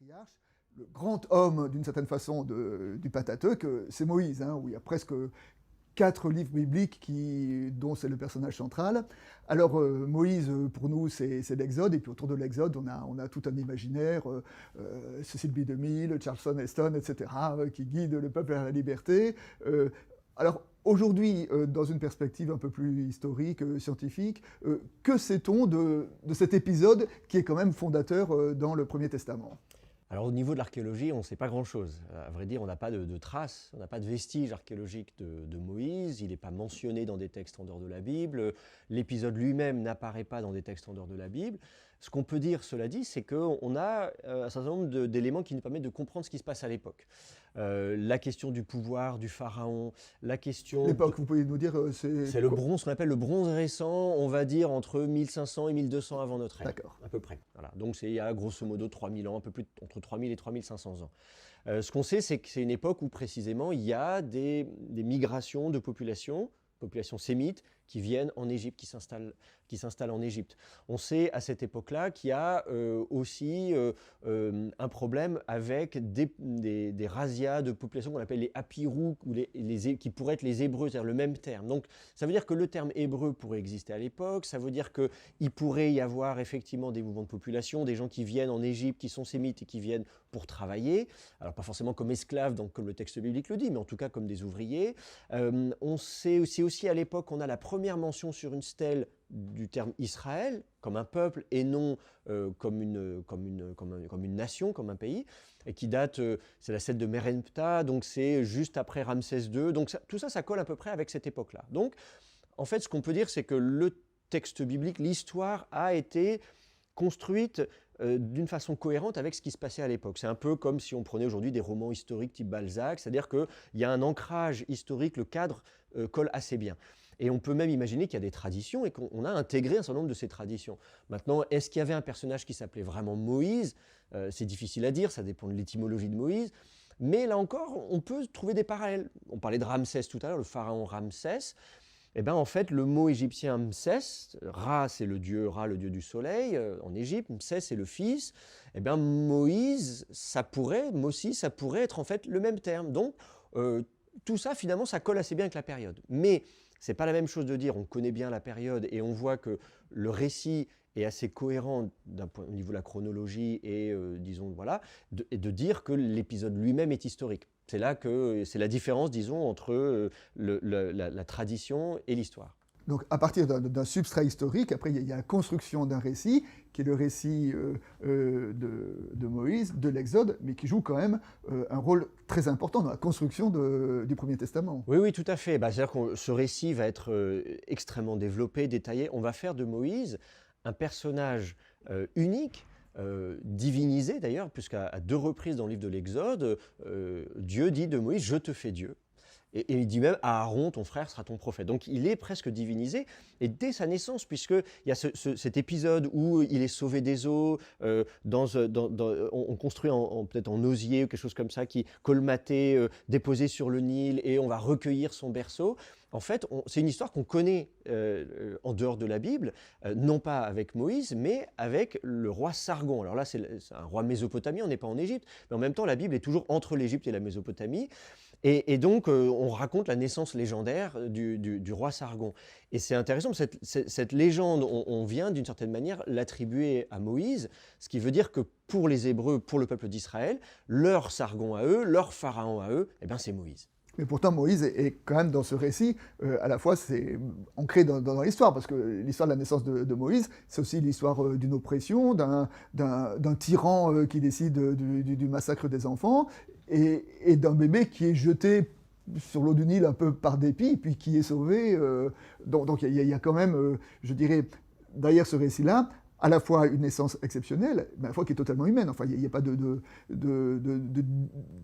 patriarche, le grand homme, d'une certaine façon, du Pentateuque, c'est Moïse, hein, où il y a presque 4 livres bibliques dont c'est le personnage central. Alors, Moïse, pour nous, c'est l'Exode, et puis autour de l'Exode, on a tout un imaginaire, Cecil B. DeMille, Charlton Heston, etc., qui guident le peuple vers la liberté. Alors, aujourd'hui, dans une perspective un peu plus historique, scientifique, que sait-on de cet épisode qui est quand même fondateur dans le Premier Testament ? Alors au niveau de l'archéologie, on ne sait pas grand-chose. À vrai dire, on n'a pas de traces, on n'a pas de vestiges archéologiques de Moïse, il n'est pas mentionné dans des textes en dehors de la Bible, l'épisode lui-même n'apparaît pas dans des textes en dehors de la Bible. Ce qu'on peut dire, cela dit, c'est qu'on a un certain nombre d'éléments qui nous permettent de comprendre ce qui se passe à l'époque. La question du pouvoir du pharaon, la question... L'époque, vous pouvez nous dire... C'est le bronze, ce qu'on appelle le bronze récent, on va dire entre 1500 et 1200 avant notre ère. D'accord. À peu près. Voilà. Donc c'est il y a grosso modo 3000 ans, un peu plus entre 3000 et 3500 ans. Ce qu'on sait, c'est que c'est une époque où précisément il y a des migrations de populations sémites qui viennent en Égypte, qui s'installent en Égypte. On sait à cette époque-là qu'il y a aussi un problème avec des razzias de populations qu'on appelle les Apirou, ou qui pourraient être les Hébreux, c'est-à-dire le même terme. Donc ça veut dire que le terme hébreu pourrait exister à l'époque, ça veut dire qu'il pourrait y avoir effectivement des mouvements de population, des gens qui viennent en Égypte, qui sont sémites et qui viennent pour travailler, alors pas forcément comme esclaves, donc comme le texte biblique le dit, mais en tout cas comme des ouvriers. On sait aussi à l'époque qu'on a la première mention sur une stèle du terme Israël, comme un peuple et non comme une nation, comme un pays, et qui date, c'est la stèle de Merenptah, donc c'est juste après Ramsès II, donc tout ça colle à peu près avec cette époque-là. Donc en fait ce qu'on peut dire c'est que le texte biblique, l'histoire a été construite d'une façon cohérente avec ce qui se passait à l'époque. C'est un peu comme si on prenait aujourd'hui des romans historiques type Balzac, c'est-à-dire qu'il y a un ancrage historique, le cadre colle assez bien. Et on peut même imaginer qu'il y a des traditions et qu'on a intégré un certain nombre de ces traditions. Maintenant, est-ce qu'il y avait un personnage qui s'appelait vraiment Moïse ? C'est difficile à dire, ça dépend de l'étymologie de Moïse. Mais là encore, on peut trouver des parallèles. On parlait de Ramsès tout à l'heure, le pharaon Ramsès. Eh bien, en fait, le mot égyptien Msès, Ra, c'est le dieu Ra, le dieu du soleil en Égypte, Msès, c'est le fils. Eh bien, Moïse, Mossi, ça pourrait être en fait le même terme. Donc, tout ça, finalement, ça colle assez bien avec la période. Mais ce n'est pas la même chose de dire, on connaît bien la période et on voit que le récit est assez cohérent au niveau de la chronologie et, disons, voilà, de dire que l'épisode lui-même est historique. C'est là que c'est la différence, disons, entre la tradition et l'histoire. Donc, à partir d'un substrat historique, après, il y a la construction d'un récit, qui est le récit de Moïse, de l'Exode, mais qui joue quand même un rôle très important dans la construction du Premier Testament. Oui, tout à fait. C'est-à-dire que ce récit va être extrêmement développé, détaillé. On va faire de Moïse un personnage unique, divinisé d'ailleurs, puisqu'à 2 reprises dans le livre de l'Exode, Dieu dit de Moïse « Je te fais Dieu ». Et il dit même à Aaron, ton frère sera ton prophète. Donc il est presque divinisé. Et dès sa naissance, puisqu'il y a cet épisode où il est sauvé des eaux, on construit peut-être en osier ou quelque chose comme ça, qui colmaté, déposé sur le Nil, et on va recueillir son berceau. En fait, c'est une histoire qu'on connaît en dehors de la Bible, non pas avec Moïse, mais avec le roi Sargon. Alors là, c'est un roi mésopotamien, on n'est pas en Égypte, mais en même temps, la Bible est toujours entre l'Égypte et la Mésopotamie. Et donc, on raconte la naissance légendaire du roi Sargon. Et c'est intéressant, cette légende, on vient d'une certaine manière l'attribuer à Moïse, ce qui veut dire que pour les Hébreux, pour le peuple d'Israël, leur Sargon à eux, leur pharaon à eux, eh bien, c'est Moïse. Mais pourtant, Moïse est quand même dans ce récit, à la fois c'est ancré dans l'histoire, parce que l'histoire de la naissance de Moïse, c'est aussi l'histoire d'une oppression, d'un tyran qui décide du massacre des enfants, et d'un bébé qui est jeté sur l'eau du Nil un peu par dépit, puis qui est sauvé. Donc il y a quand même, je dirais, derrière ce récit-là, à la fois une naissance exceptionnelle, mais à la fois qui est totalement humaine. Enfin, il n'y a pas de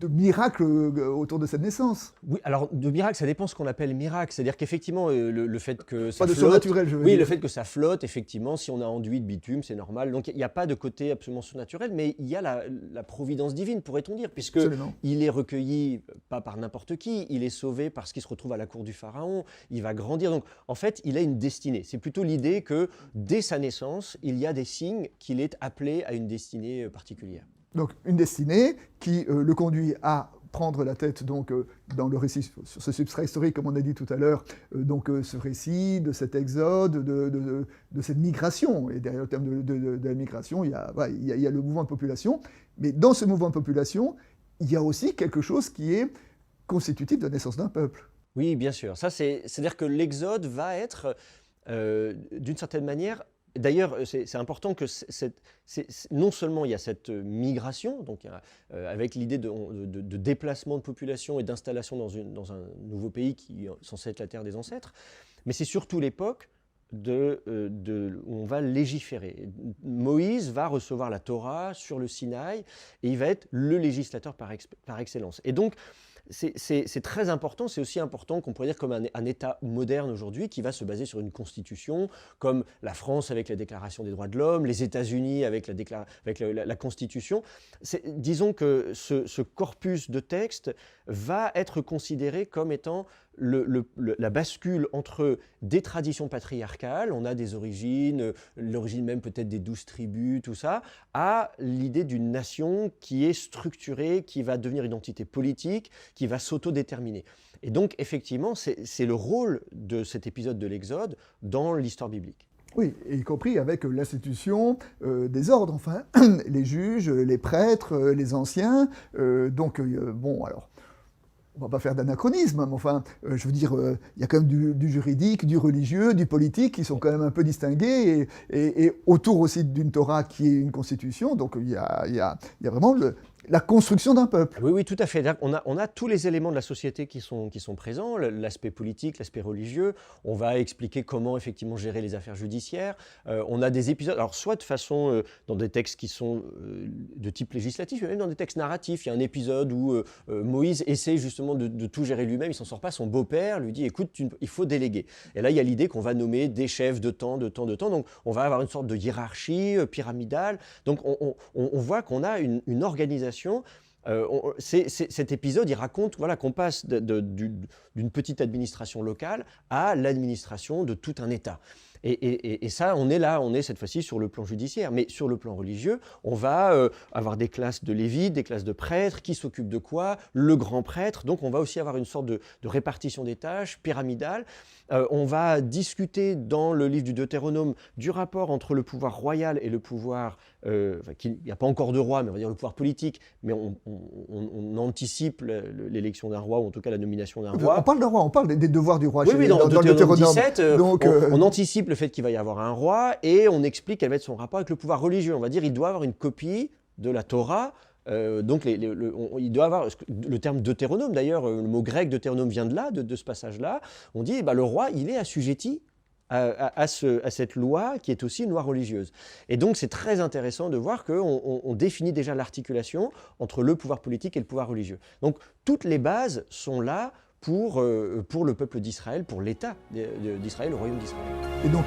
miracle autour de cette naissance. Oui, alors de miracle, ça dépend ce qu'on appelle miracle. C'est-à-dire qu'effectivement, le fait que ça pas de flotte... surnaturel, je veux dire. Oui, le fait que ça flotte, effectivement, si on a enduit de bitume, c'est normal. Donc il n'y a pas de côté absolument surnaturel, mais il y a la providence divine, pourrait-on dire, puisqu'il est recueilli, pas par n'importe qui, il est sauvé parce qu'il se retrouve à la cour du pharaon, il va grandir. Donc en fait, il a une destinée. C'est plutôt l'idée que dès sa naissance, il y a des signes qu'il est appelé à une destinée particulière. Donc une destinée qui le conduit à prendre la tête donc, dans le récit, sur ce substrat historique, comme on a dit tout à l'heure, donc ce récit de cet exode, de cette migration. Et derrière le terme de la migration, il y a le mouvement de population. Mais dans ce mouvement de population, il y a aussi quelque chose qui est constitutif de la naissance d'un peuple. Oui, bien sûr. C'est-à-dire que l'exode va être, d'une certaine manière, d'ailleurs, c'est important que non seulement il y a cette migration, donc avec l'idée de déplacement de population et d'installation dans un nouveau pays qui est censé être la terre des ancêtres, mais c'est surtout l'époque où on va légiférer. Moïse va recevoir la Torah sur le Sinaï et il va être le législateur par excellence. Et donc, c'est très important, c'est aussi important qu'on pourrait dire comme un État moderne aujourd'hui qui va se baser sur une constitution, comme la France avec la Déclaration des droits de l'homme, les États-Unis avec la Constitution. Disons que ce corpus de textes va être considéré comme étant la bascule entre des traditions patriarcales, on a des origines, l'origine même peut-être des 12 tribus, tout ça, à l'idée d'une nation qui est structurée, qui va devenir une entité politique, qui va s'autodéterminer. Et donc, effectivement, c'est le rôle de cet épisode de l'Exode dans l'histoire biblique. Oui, y compris avec l'institution des ordres, enfin, les juges, les prêtres, les anciens. Bon, alors, on ne va pas faire d'anachronisme, mais enfin, je veux dire, il y a quand même du juridique, du religieux, du politique qui sont quand même un peu distingués, et autour aussi d'une Torah qui est une constitution, donc il y a vraiment la construction d'un peuple. Oui, oui, tout à fait. On a tous les éléments de la société qui sont présents, l'aspect politique, l'aspect religieux. On va expliquer comment effectivement gérer les affaires judiciaires. On a des épisodes, alors soit de façon dans des textes qui sont de type législatif, mais même dans des textes narratifs. Il y a un épisode où Moïse essaie justement de tout gérer lui-même. Il s'en sort pas. Son beau-père lui dit, écoute, il faut déléguer. Et là, il y a l'idée qu'on va nommer des chefs de temps. Donc, on va avoir une sorte de hiérarchie pyramidale. Donc, on voit qu'on a une organisation. Cet épisode, il raconte qu'on passe d'une petite administration locale à l'administration de tout un État. Et ça, on est cette fois-ci sur le plan judiciaire. Mais sur le plan religieux, on va avoir des classes de lévites, des classes de prêtres, qui s'occupent de quoi? Le grand prêtre. Donc on va aussi avoir une sorte de répartition des tâches pyramidale. On va discuter dans le livre du Deutéronome du rapport entre le pouvoir royal et le pouvoir, il n'y a pas encore de roi, mais on va dire le pouvoir politique, mais on anticipe l'élection d'un roi, ou en tout cas la nomination d'un roi. On parle d'un roi, on parle des devoirs du roi. Oui, dans le Deutéronome 17, on anticipe le fait qu'il va y avoir un roi et on explique quel va être son rapport avec le pouvoir religieux. On va dire qu'il doit avoir une copie de la Torah. Donc il doit avoir le terme Deutéronome, d'ailleurs le mot grec Deutéronome vient de là, de ce passage-là. On dit le roi il est assujetti à cette loi qui est aussi une loi religieuse. Et donc c'est très intéressant de voir qu'on définit déjà l'articulation entre le pouvoir politique et le pouvoir religieux. Donc toutes les bases sont là pour le peuple d'Israël, pour l'État d'Israël, le royaume d'Israël. Et donc